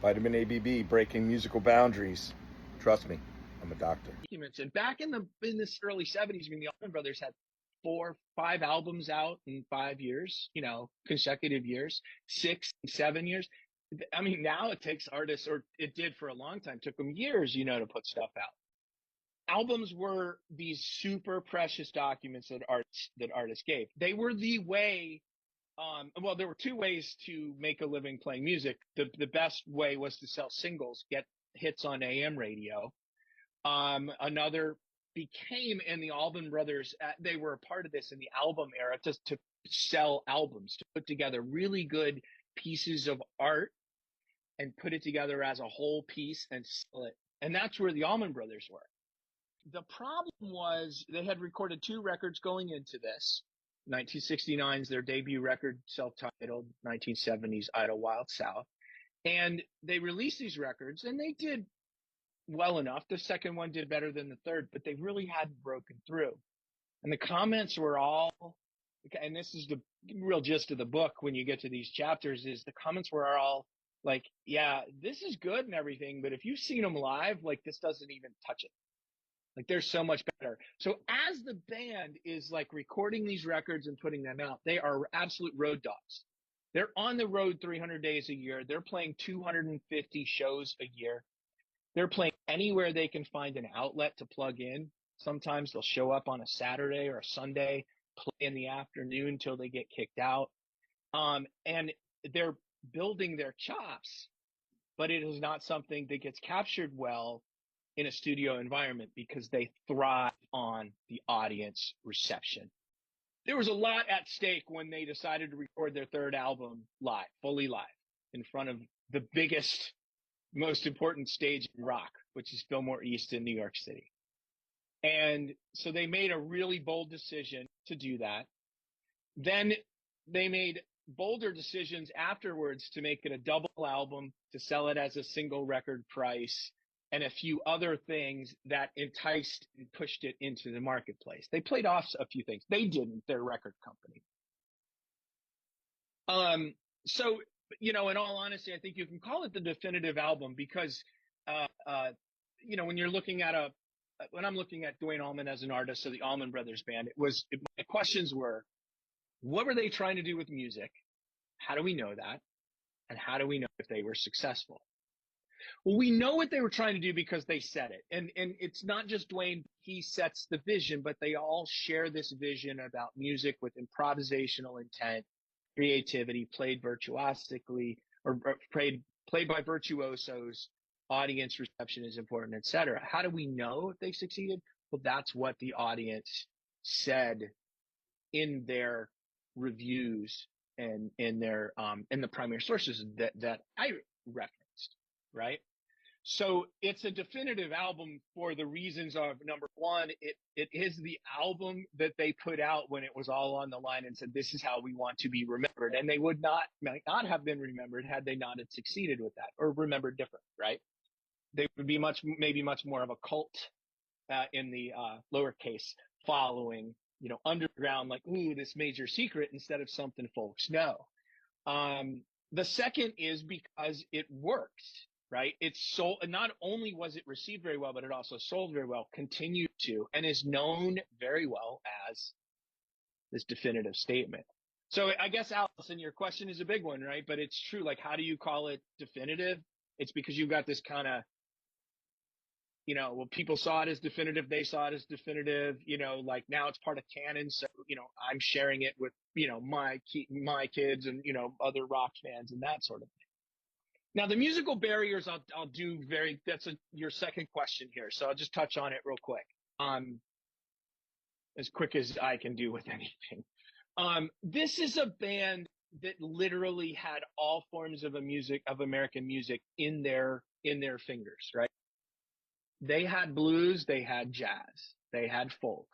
Vitamin ABB, breaking musical boundaries. Trust me, I'm a doctor. And back in this early '70s, when the Allman Brothers had 4, 5 albums out in 5 years, consecutive years, 6, 7 years. I mean, now it takes artists, or it did for a long time, took them years, to put stuff out. Albums were these super precious documents that artists gave. They were the way. Well, there were two ways to make a living playing music. The best way was to sell singles, get hits on AM radio. Another became, and the Allman Brothers, they were a part of this in the album era, to sell albums, to put together really good pieces of art and put it together as a whole piece and sell it. And that's where the Allman Brothers were. The problem was they had recorded 2 records going into this. 1969's their debut record, self-titled, 1970's Idlewild South. And they released these records, and they did well enough. The second one did better than the third, but they really hadn't broken through. And the comments were all, and this is the real gist of the book when you get to these chapters, is the comments were all like, yeah, this is good and everything, but if you've seen them live, like, this doesn't even touch it. Like, they're so much better. So as the band is like recording these records and putting them out, they are absolute road dogs. They're on the road 300 days a year. They're playing 250 shows a year. They're playing anywhere they can find an outlet to plug in. Sometimes they'll show up on a Saturday or a Sunday, play in the afternoon till they get kicked out. And they're building their chops, but it is not something that gets captured well in a studio environment because they thrive on the audience reception. There was a lot at stake when they decided to record their third album live, fully live, in front of the biggest, most important stage in rock, which is Fillmore East in New York City. And so they made a really bold decision to do that. Then they made bolder decisions afterwards to make it a double album, to sell it as a single record price, and a few other things that enticed and pushed it into the marketplace. They played off a few things. They didn't, their record company. So, in all honesty, I think you can call it the definitive album because, when you're looking at when I'm looking at Duane Allman as an artist, so the Allman Brothers Band, my questions were, what were they trying to do with music? How do we know that? And how do we know if they were successful? Well, we know what they were trying to do because they said it. And it's not just Duane, he sets the vision, but they all share this vision about music with improvisational intent, creativity, played virtuosically, or played by virtuosos, audience reception is important, etc. How do we know if they succeeded? Well, that's what the audience said in their reviews and in the primary sources that I referenced, right? So it's a definitive album for the reasons of, number one, it is the album that they put out when it was all on the line and said, this is how we want to be remembered. And they might not have been remembered had they not had succeeded with that, or remembered different, right? They would be maybe much more of a cult in the lowercase following, underground, like, ooh, this major secret, instead of something folks know. The second is because it works, right? It's sold. Not only was it received very well, but it also sold very well, continued to, and is known very well as this definitive statement. So I guess, Allison, your question is a big one, right? But it's true. Like, how do you call it definitive? It's because you've got this kind of, well, people saw it as definitive. They saw it as definitive, like, now it's part of canon. So, I'm sharing it with, my kids and, other rock fans and that sort of thing. Now, the musical barriers, I'll do that's your second question here. So I'll just touch on it real quick. As quick as I can do with anything. This is a band that literally had all forms of American music in their fingers, right? They had blues, they had jazz, they had folk,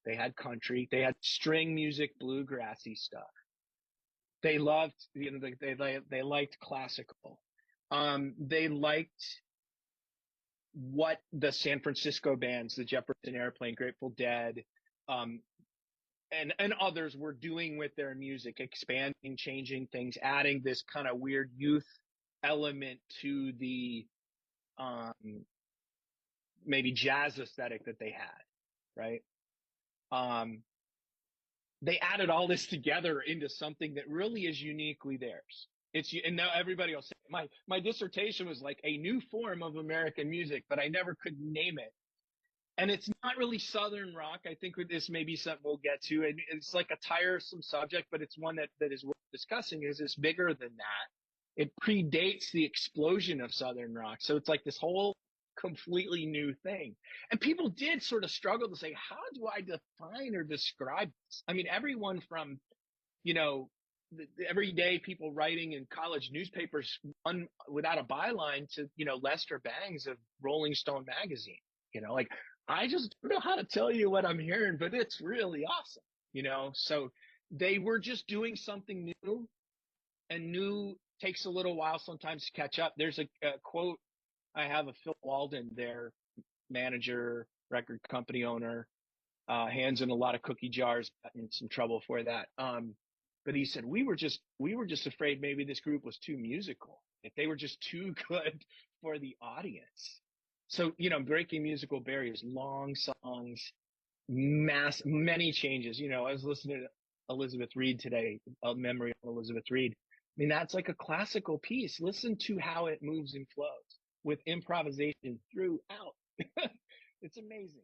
they had country, they had string music, bluegrassy stuff. They loved, they liked classical. They liked what the San Francisco bands, the Jefferson Airplane, Grateful Dead, and others were doing with their music, expanding, changing things, adding this kind of weird youth element to the maybe jazz aesthetic that they had, right? Um, they added all this together into something that really is uniquely theirs. And now everybody will say my dissertation was like a new form of American music, but I never could name it. And it's not really Southern rock. I think this may be something we'll get to. And it's like a tiresome subject, but it's one that is worth discussing. Is it's bigger than that. It predates the explosion of Southern rock. So it's like this whole completely new thing. And people did sort of struggle to say, how do I define or describe this? I mean, everyone from, you know, the everyday people writing in college newspapers one without a byline to, Lester Bangs of Rolling Stone magazine, like I just don't know how to tell you what I'm hearing, but it's really awesome, So they were just doing something new, and new takes a little while sometimes to catch up. There's a quote I have of Phil Walden, their manager, record company owner, hands in a lot of cookie jars, got in some trouble for that. But he said we were just afraid maybe this group was too musical, if they were just too good for the audience. So breaking musical barriers, long songs, many changes. I was listening to Elizabeth Reed today, a memory of Elizabeth Reed. I mean, that's like a classical piece. Listen to how it moves and flows with improvisation throughout. It's amazing.